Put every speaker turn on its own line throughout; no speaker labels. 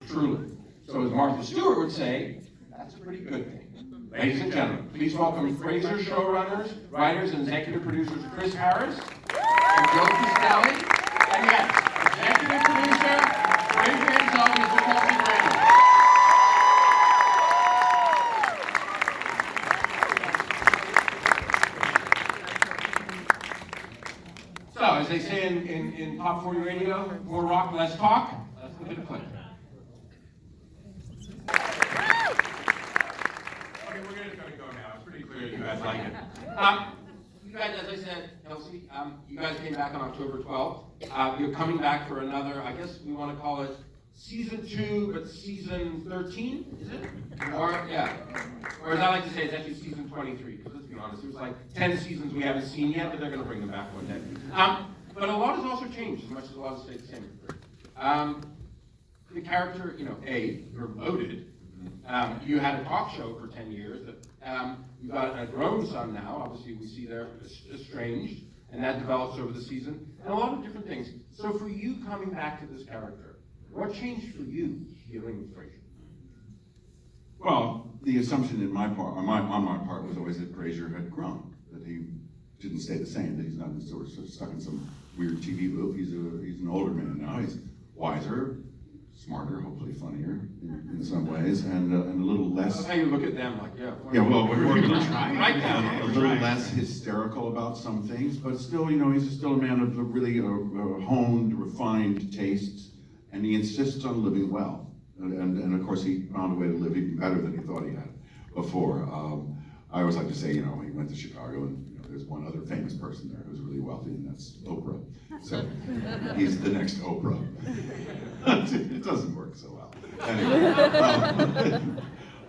truly. So as Martha Stewart would say, that's a pretty good thing. Ladies and gentlemen, please welcome FRASIER showrunners, writers, and executive producers Chris Harris and Joe Castelli, and yes, executive producer, FRASIER himself, Mr. Kelsey Grammer. So, as they say in Pop 40 Radio, more rock, less talk. Let's look at the clip. Okay, we're going to go now. It's pretty clear you guys like it. You guys, as I said, Kelsey, you guys came back on October 12th. You're coming back for another, I guess we want to call it season 2, but season 13, is it? Or, yeah. Or as I like to say, it's actually season 23, because let's be honest, there's like 10 seasons we haven't seen yet, but they're going to bring them back one day. But a lot has also changed, as much as a lot has stayed the same. The character, you're loaded. You had a talk show for 10 years. You've got a grown son now. Obviously, we see they're estranged, and that develops over the season, and a lot of different things. So for you coming back to this character, what changed for you dealing with Frasier?
Well, the assumption on my part was always that Frasier had grown, that he didn't stay the same, that he's not sort of stuck in some weird TV loop. He's an older man now. He's wiser, smarter, hopefully funnier in some ways, and a little less.
That's how you look at them, like, yeah.
Yeah, well, we're working on
right now.
a little less hysterical about some things, but still, he's still a man of really honed, refined tastes, and he insists on living well. And of course, he found a way to live even better than he thought he had before. I always like to say, he went to Chicago, and there's one other famous person there who's really wealthy, and that's Oprah. So he's the next Oprah. It doesn't work so well. Anyway,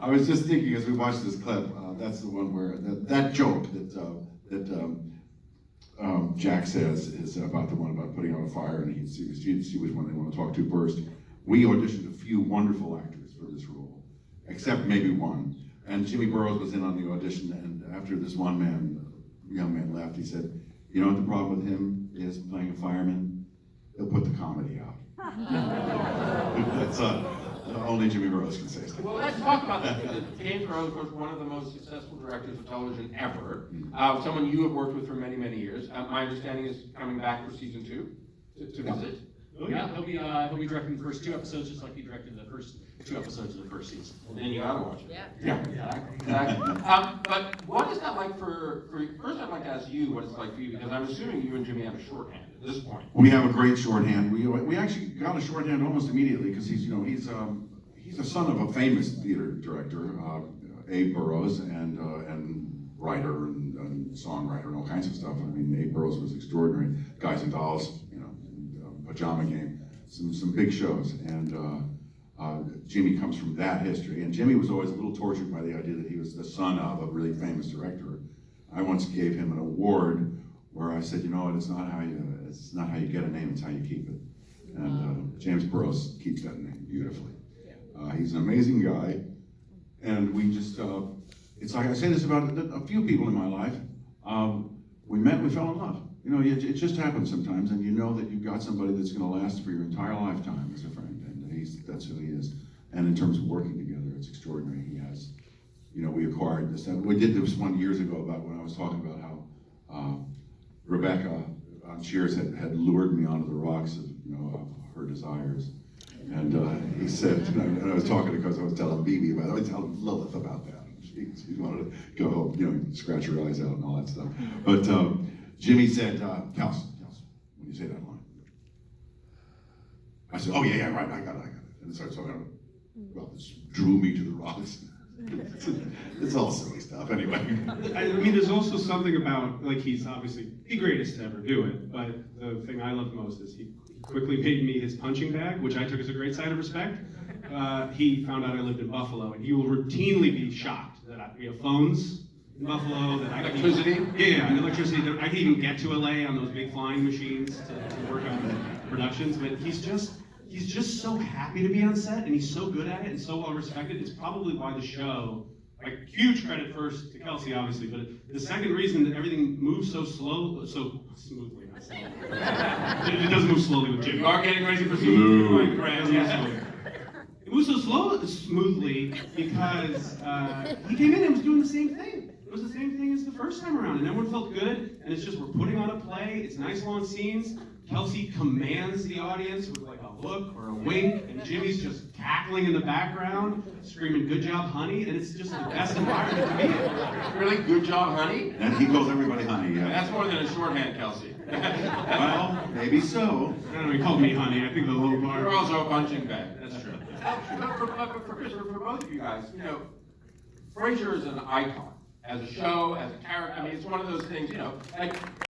I was just thinking as we watched this clip, that's the one where that joke that Jack says is about the one about putting out a fire, and see which one they want to talk to first. We auditioned a few wonderful actors for this role, except maybe one. And Jimmy Burrows was in on the audition, and after this young man left, he said, "You know what the problem with him is playing a fireman? He'll put the comedy out." That's only Jimmy Burrows can say something.
Well, let's talk about that. James Burrows, of course, one of the most successful directors of television ever. Someone you have worked with for many, many years. My understanding is coming back for season 2 to visit.
Yeah, he'll be directing the first 2 episodes, just like he directed the first 2 episodes of the first season.
And then you gotta watch it.
Yeah.
Exactly. But what is that like for first I'd like to ask you what it's like for you, because I'm assuming you and Jimmy have a shorthand at this point.
We have a great shorthand. We actually got a shorthand almost immediately because he's a son of a famous theater director, Abe Burrows, and writer and songwriter and all kinds of stuff. I mean, Abe Burrows was extraordinary. Guys and Dolls, Pajama Game, some big shows, and Jimmy comes from that history. And Jimmy was always a little tortured by the idea that he was the son of a really famous director. I once gave him an award where I said, it's not how you get a name, it's how you keep it. And James Burrows keeps that name beautifully. He's an amazing guy, and we just, it's like I say this about a few people in my life. We met, we fell in love. It just happens sometimes, and you know that you've got somebody that's going to last for your entire lifetime as a friend, and that's who he is. And in terms of working together, it's extraordinary. He has, we acquired this. And we did this one years ago about when I was talking about how Rebecca on Cheers had lured me onto the rocks of her desires. And he said, and I was talking because I was telling Bibi about it, I was telling Lilith about that. She wanted to go home, scratch her eyes out and all that stuff. But Jimmy said, Kelsey, when you say that line. I said, oh yeah, right, I got it. And so I started talking, this drew me to the rocks. It's all silly stuff, anyway.
I mean, there's also something about, he's obviously the greatest to ever do it, but the thing I love most is he quickly made me his punching bag, which I took as a great sign of respect. He found out I lived in Buffalo, and he will routinely be shocked that we have phones in Buffalo, that I
electricity?
And electricity. I can even get to LA on those big flying machines to work on productions, but he's just so happy to be on set, and he's so good at it and so well respected. It's probably why the show, huge credit first to Kelsey, obviously, but the second reason that everything moves so smoothly. Not slowly. It doesn't move slowly with Jimmy.
You are getting ready for season 2, my friend.
It moves was so smoothly because he came in and was doing the same thing. It was the same thing as the first time around, and everyone felt good. And it's just, we're putting on a play. It's nice long scenes. Kelsey commands the audience with like a look or a wink, and Jimmy's just cackling in the background, screaming, "Good job, honey!" And it's just the best environment to be in.
Really, good job, honey?
And he calls everybody honey, yeah.
That's more than a shorthand, Kelsey.
Well, maybe so.
I don't know, he called me honey. I think the low bar.
You're also a punching bag.
That's true.
For both of you guys, you know, Frasier is an icon as a show, as a character. I mean, it's one of those things, you know, like